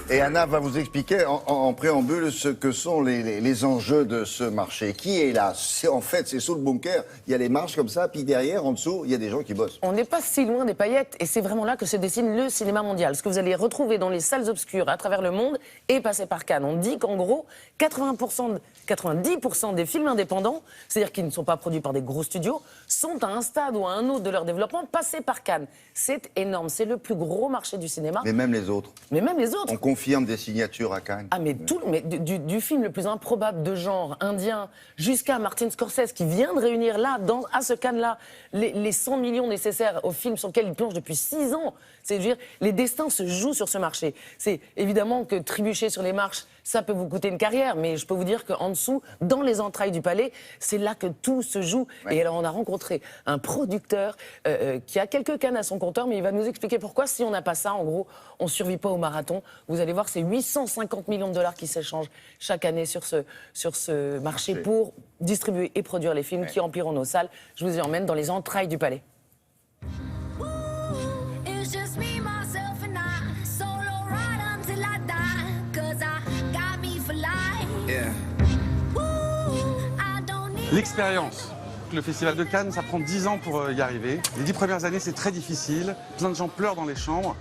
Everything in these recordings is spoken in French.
Et Anna va vous expliquer en préambule ce que sont les enjeux de ce marché. Qui est là? En fait, c'est sous le bunker, il y a les marches comme ça, puis derrière, en dessous, il y a des gens qui bossent. On n'est pas si loin des paillettes, et c'est vraiment là que se dessine le cinéma mondial. Ce que vous allez retrouver dans les salles obscures à travers le monde est passé par Cannes. On dit qu'en gros, 90% des films indépendants, c'est-à-dire qui ne sont pas produits par des gros studios, sont à un stade ou à un autre de leur développement passés par Cannes. C'est énorme, c'est le plus gros marché du cinéma. Mais même les autres. Mais même les autres. On confirme des signatures à Cannes. Ah mais du film le plus improbable de genre indien jusqu'à Martin Scorsese qui vient de réunir là, à ce Cannes-là, les 100 millions nécessaires au film sur lequel il plonge depuis 6 ans. C'est-à-dire, les destins se jouent sur ce marché. C'est évidemment que trébucher sur les marches, ça peut vous coûter une carrière, mais je peux vous dire qu'en dessous, dans les entrailles du palais, c'est là que tout se joue. Ouais. Et alors on a rencontré un producteur qui a quelques cannes à son compteur, mais il va nous expliquer pourquoi, si on n'a pas ça, en gros, on ne survit pas au marathon. Vous allez voir, c'est 850 millions de dollars qui s'échangent chaque année sur ce marché pour distribuer et produire les films qui rempliront nos salles. Je vous y emmène dans les entrailles du palais. L'expérience. Le Festival de Cannes, ça prend 10 ans pour y arriver. Les 10 premières années, c'est très difficile. Plein de gens pleurent dans les chambres.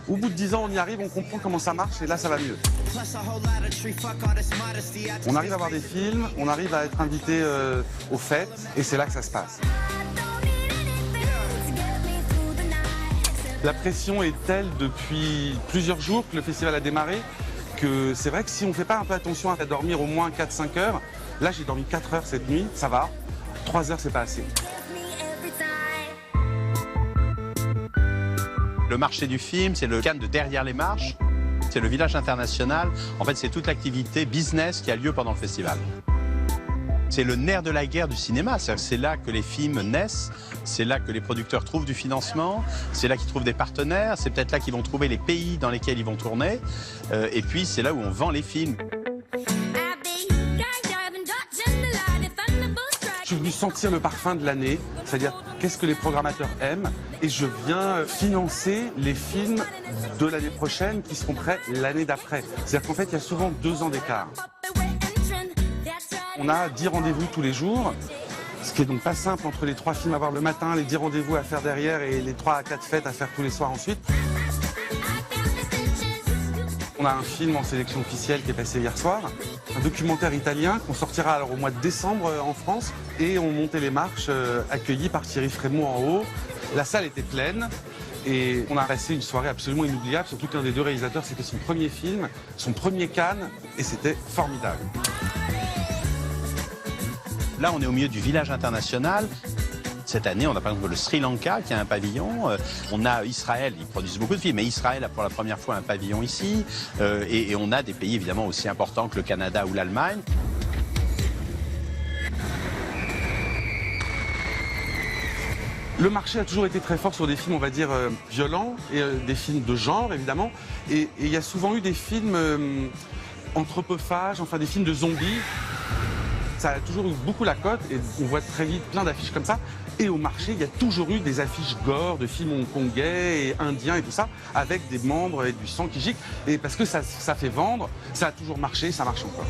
Au bout de 10 ans, on y arrive, on comprend comment ça marche et là, ça va mieux. On arrive à voir des films, on arrive à être invité aux fêtes et c'est là que ça se passe. La pression est telle depuis plusieurs jours que le festival a démarré que c'est vrai que si on ne fait pas un peu attention à dormir au moins 4-5 heures, là j'ai dormi 4 heures cette nuit, ça va, 3 heures c'est pas assez. Le marché du film, c'est le Cannes de derrière les marches, c'est le village international, en fait c'est toute l'activité business qui a lieu pendant le festival. C'est le nerf de la guerre du cinéma, c'est là que les films naissent, c'est là que les producteurs trouvent du financement, c'est là qu'ils trouvent des partenaires, c'est peut-être là qu'ils vont trouver les pays dans lesquels ils vont tourner, et puis c'est là où on vend les films. Je suis venu sentir le parfum de l'année, c'est-à-dire qu'est-ce que les programmateurs aiment, et je viens financer les films de l'année prochaine qui seront prêts l'année d'après. C'est-à-dire qu'en fait, il y a souvent 2 ans d'écart. On a 10 rendez-vous tous les jours, ce qui est donc pas simple entre les 3 films à voir le matin, les 10 rendez-vous à faire derrière et les 3 à 4 fêtes à faire tous les soirs ensuite. On a un film en sélection officielle qui est passé hier soir, un documentaire italien qu'on sortira alors au mois de décembre en France, et on montait les marches accueillis par Thierry Frémaux en haut. La salle était pleine et on a passé une soirée absolument inoubliable, surtout qu'un des 2 réalisateurs, c'était son premier film, son premier Cannes, et c'était formidable. Là, on est au milieu du village international. Cette année, on a par exemple le Sri Lanka qui a un pavillon. On a Israël, ils produisent beaucoup de films, mais Israël a pour la première fois un pavillon ici. Et on a des pays évidemment aussi importants que le Canada ou l'Allemagne. Le marché a toujours été très fort sur des films, on va dire, violents, et des films de genre, évidemment. Et il y a souvent eu des films anthropophages, enfin des films de zombies. Ça a toujours eu beaucoup la cote et on voit très vite plein d'affiches comme ça. Et au marché, il y a toujours eu des affiches gore de films hongkongais et indiens et tout ça, avec des membres et du sang qui gicle. Et parce que ça fait vendre, ça a toujours marché, ça marche encore.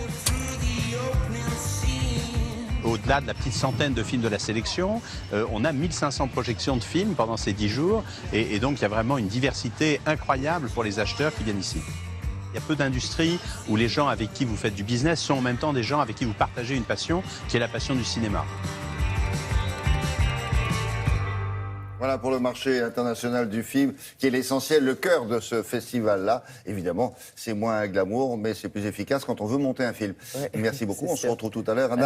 Au-delà de la petite centaine de films de la sélection, on a 1500 projections de films pendant ces 10 jours. Et donc, il y a vraiment une diversité incroyable pour les acheteurs qui viennent ici. Il y a peu d'industries où les gens avec qui vous faites du business sont en même temps des gens avec qui vous partagez une passion, qui est la passion du cinéma. Voilà pour le marché international du film, qui est l'essentiel, le cœur de ce festival-là. Évidemment, c'est moins glamour, mais c'est plus efficace quand on veut monter un film. Ouais, merci beaucoup, on se retrouve tout à l'heure.